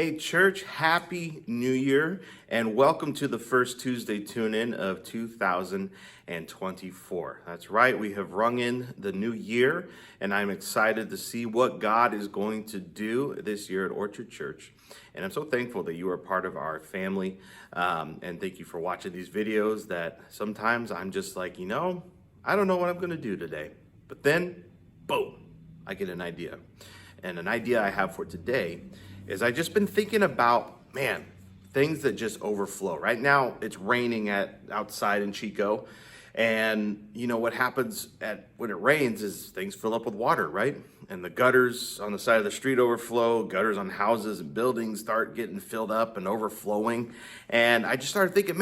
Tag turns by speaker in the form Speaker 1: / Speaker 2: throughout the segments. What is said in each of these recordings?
Speaker 1: Hey church, happy new year and welcome to the first Tuesday tune-in of 2024. That's right, we have rung in the new year and I'm excited to see what God is going to do this year at Orchard Church. And I'm so thankful that you are part of our family, and thank you for watching these videos that sometimes I'm just like, I don't know what I'm going to do today. But then, boom, I get an idea. And an idea I have for today is I just been thinking about, things that just overflow. Right now, it's raining outside in Chico. And what happens when it rains is things fill up with water, right? And the gutters on the side of the street overflow, gutters on houses and buildings start getting filled up and overflowing. And I just started thinking,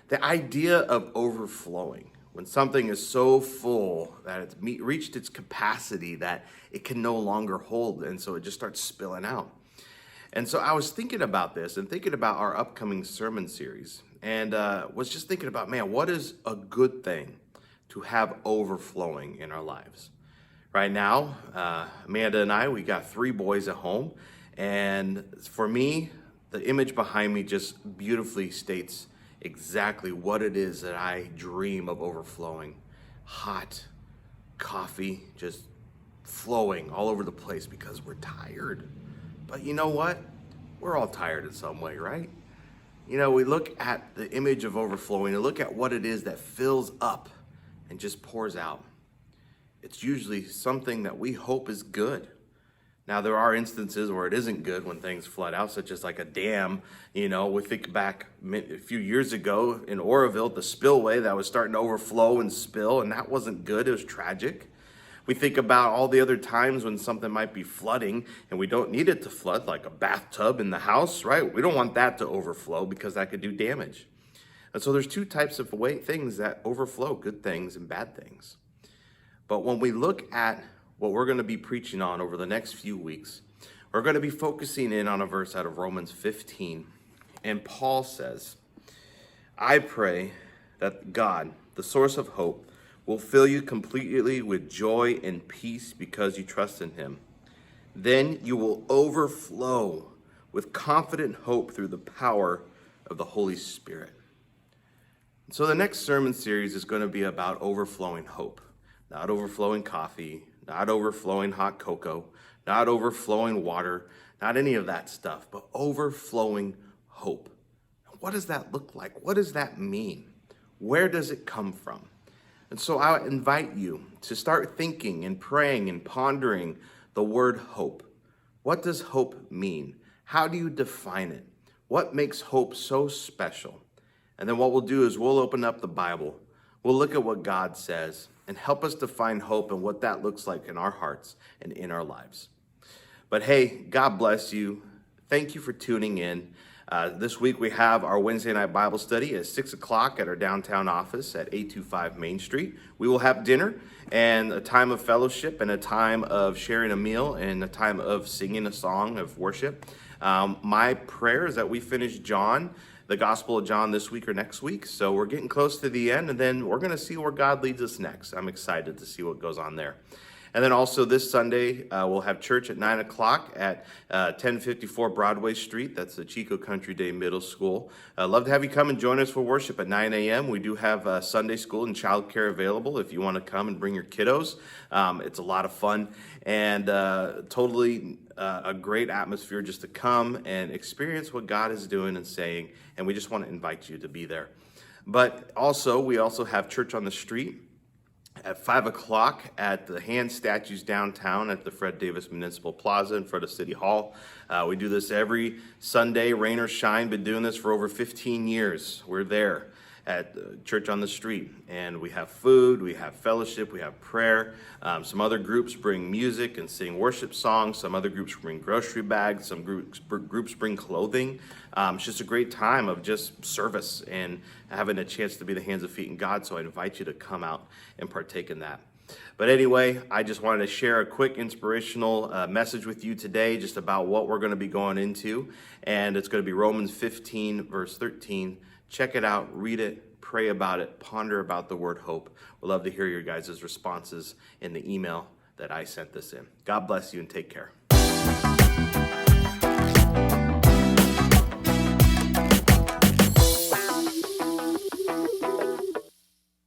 Speaker 1: the idea of overflowing, when something is so full that it's reached its capacity that it can no longer hold, and so it just starts spilling out. And so I was thinking about this and thinking about our upcoming sermon series, and was just thinking about, what is a good thing to have overflowing in our lives? Right now, Amanda and I, we got 3 boys at home, and for me, the image behind me just beautifully states exactly what it is that I dream of overflowing. Hot coffee just flowing all over the place because we're tired. But you know what? We're all tired in some way, right? We look at the image of overflowing and look at what it is that fills up and just pours out. It's usually something that we hope is good. Now, there are instances where it isn't good when things flood out, such as like a dam. We think back a few years ago in Oroville, the spillway that was starting to overflow and spill, and that wasn't good. It was tragic. We think about all the other times when something might be flooding and we don't need it to flood, like a bathtub in the house, right? We don't want that to overflow because that could do damage. And so there's 2 types of things that overflow, good things and bad things. But when we look at what we're going to be preaching on over the next few weeks, we're going to be focusing in on a verse out of Romans 15. And Paul says, I pray that God, the source of hope, will fill you completely with joy and peace because you trust in him. Then you will overflow with confident hope through the power of the Holy Spirit. So the next sermon series is going to be about overflowing hope, not overflowing coffee, not overflowing hot cocoa, not overflowing water, not any of that stuff, but overflowing hope. What does that look like? What does that mean? Where does it come from? And so I invite you to start thinking and praying and pondering the word hope. What does hope mean? How do you define it? What makes hope so special? And then what we'll do is we'll open up the Bible. We'll look at what God says and help us define hope and what that looks like in our hearts and in our lives. But hey, God bless you. Thank you for tuning in. This week we have our Wednesday night Bible study at 6 o'clock at our downtown office at 825 Main Street. We will have dinner and a time of fellowship and a time of sharing a meal and a time of singing a song of worship. My prayer is that we finish the Gospel of John this week or next week. So we're getting close to the end, and then we're going to see where God leads us next. I'm excited to see what goes on there. And then also this Sunday, we'll have church at 9 o'clock at 1054 Broadway Street. That's the Chico Country Day Middle School. I'd love to have you come and join us for worship at 9 a.m. We do have Sunday school and childcare available if you want to come and bring your kiddos. It's a lot of fun and totally a great atmosphere just to come and experience what God is doing and saying. And we just want to invite you to be there. But also, we also have church on the street at 5 o'clock at the hand statues downtown at the Fred Davis Municipal Plaza in front of City Hall. We do this every Sunday, rain or shine. Been doing this for over 15 years. We're there at Church on the Street, and we have food, we have fellowship, we have prayer. Some other groups bring music and sing worship songs. Some other groups bring grocery bags. Some groups bring clothing. It's just a great time of just service and having a chance to be the hands and feet in God. So I invite you to come out and partake in that. But anyway, I just wanted to share a quick inspirational message with you today just about what we're going to be going into. And it's going to be Romans 15, verse 13. Check it out, read it, pray about it, ponder about the word hope. We'd love to hear your guys' responses in the email that I sent this in. God bless you and take care.